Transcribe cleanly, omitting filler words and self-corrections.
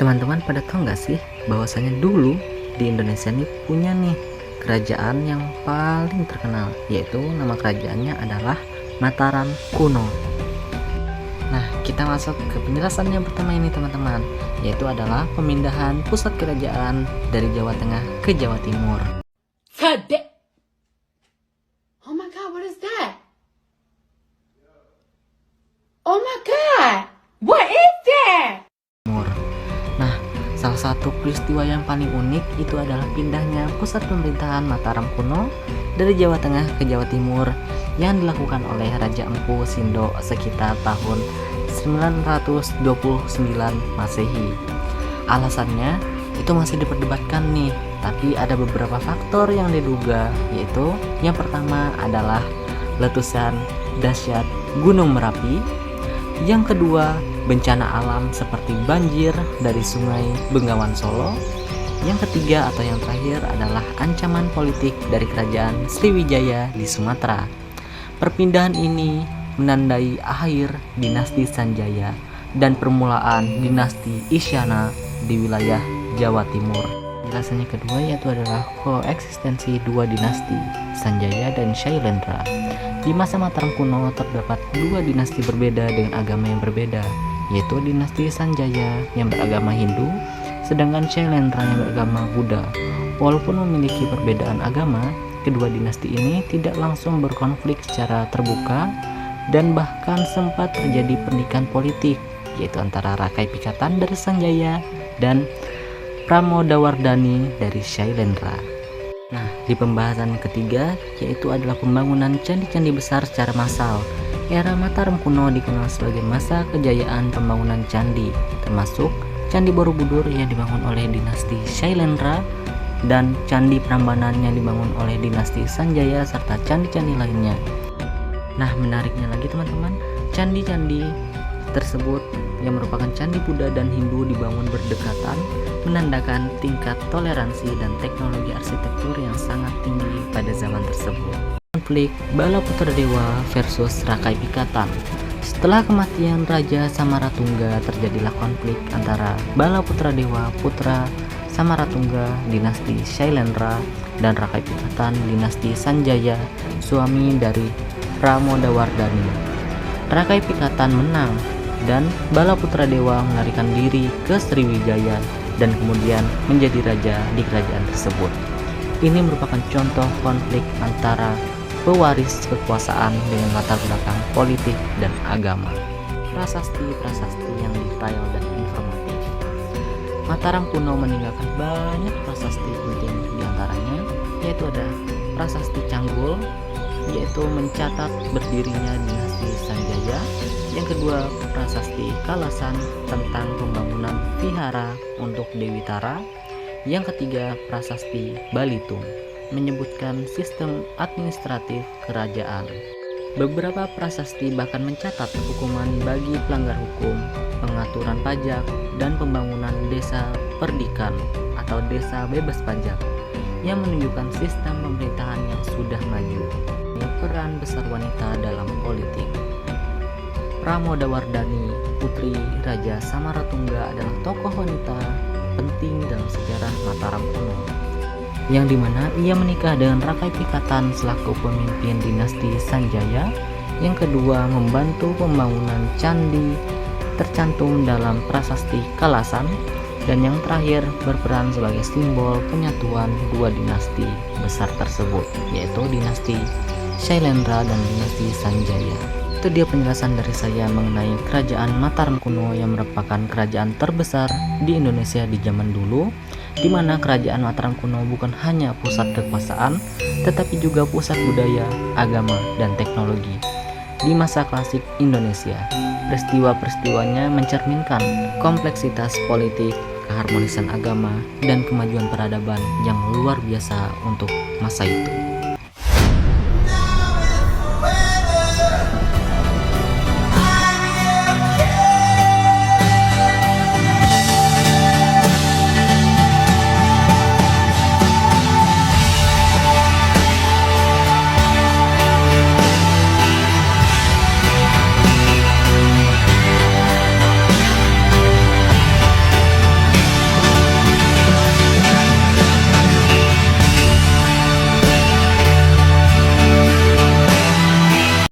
Teman-teman pada tahu nggak sih bahwasanya dulu di Indonesia nih punya nih kerajaan yang paling terkenal, yaitu nama kerajaannya adalah Mataram kuno. Nah, kita masuk ke penjelasan yang pertama ini teman-teman, yaitu adalah pemindahan pusat kerajaan dari Jawa Tengah ke Jawa Timur. Oh my God, what is that? Oh my God, what is that? Nah, salah satu peristiwa yang paling unik itu adalah pindahnya pusat pemerintahan Mataram kuno dari Jawa Tengah ke Jawa Timur yang dilakukan oleh Raja Empu Sindo sekitar tahun 929 Masehi. Alasannya itu masih diperdebatkan nih, tapi ada beberapa faktor yang diduga, yaitu yang pertama adalah letusan dahsyat Gunung Merapi, yang kedua bencana alam seperti banjir dari Sungai Bengawan Solo, yang ketiga atau yang terakhir adalah ancaman politik dari kerajaan Sriwijaya di Sumatera. Perpindahan ini menandai akhir dinasti Sanjaya dan permulaan dinasti Isyana di wilayah Jawa Timur. Penjelasannya kedua yaitu adalah koeksistensi dua dinasti, Sanjaya dan Shailendra. Di masa Mataram kuno terdapat dua dinasti berbeda dengan agama yang berbeda, yaitu dinasti Sanjaya yang beragama Hindu, sedangkan Shailendra yang beragama Buddha. Walaupun memiliki perbedaan agama, kedua dinasti ini tidak langsung berkonflik secara terbuka dan bahkan sempat terjadi pendidikan politik, yaitu antara Rakai Pikatan dari Sanjaya dan Pramodawardhani dari Shailendra. Nah, di pembahasan ketiga yaitu adalah pembangunan candi-candi besar secara massal. Era Mataram kuno dikenal sebagai masa kejayaan pembangunan candi, termasuk Candi Borobudur yang dibangun oleh dinasti Shailendra dan Candi Prambanan yang dibangun oleh dinasti Sanjaya serta candi-candi lainnya. Nah, menariknya lagi teman-teman, candi-candi tersebut yang merupakan candi Buddha dan Hindu dibangun berdekatan, menandakan tingkat toleransi dan teknologi arsitektur yang sangat tinggi pada zaman tersebut. Konflik Balaputradewa versus Rakai Pikatan. Setelah kematian Raja Samaratungga, terjadilah konflik antara Balaputradewa putra Samaratungga dinasti Shailendra dan Rakai Pikatan dinasti Sanjaya, suami dari Pramodawardhani. Rakai Pikatan menang dan Balaputradewa melarikan diri ke Sriwijaya dan kemudian menjadi raja di kerajaan tersebut. Ini merupakan contoh konflik antara pewaris kekuasaan dengan latar belakang politik dan agama. Prasasti-prasasti yang detail dan informatif. Mataram kuno meninggalkan banyak prasasti penting, diantaranya yaitu ada prasasti Canggul, yaitu mencatat berdirinya dinasti Sanjaya. Yang kedua, prasasti Kalasan tentang pembangunan vihara untuk Dewi Tara. Yang ketiga, prasasti Balitung menyebutkan sistem administratif kerajaan. Beberapa prasasti bahkan mencatat hukuman bagi pelanggar hukum, pengaturan pajak, dan pembangunan desa perdikan atau desa bebas pajak yang menunjukkan sistem pemerintahan yang sudah maju. Peran besar wanita dalam politik. Pramodawardhani, putri Raja Samaratungga, adalah tokoh wanita penting dalam sejarah Mataram kuno, yang dimana ia menikah dengan Rakai Pikatan selaku pemimpin dinasti Sanjaya. Yang kedua, membantu pembangunan candi tercantum dalam prasasti Kalasan, dan yang terakhir berperan sebagai simbol penyatuan dua dinasti besar tersebut, yaitu dinasti Shailendra dan dinasti Sanjaya. Itu dia penjelasan dari saya mengenai kerajaan Mataram kuno yang merupakan kerajaan terbesar di Indonesia di zaman dulu, di mana kerajaan Mataram kuno bukan hanya pusat kekuasaan, tetapi juga pusat budaya, agama, dan teknologi. Di masa klasik Indonesia, peristiwa-peristiwanya mencerminkan kompleksitas politik, keharmonisan agama, dan kemajuan peradaban yang luar biasa untuk masa itu.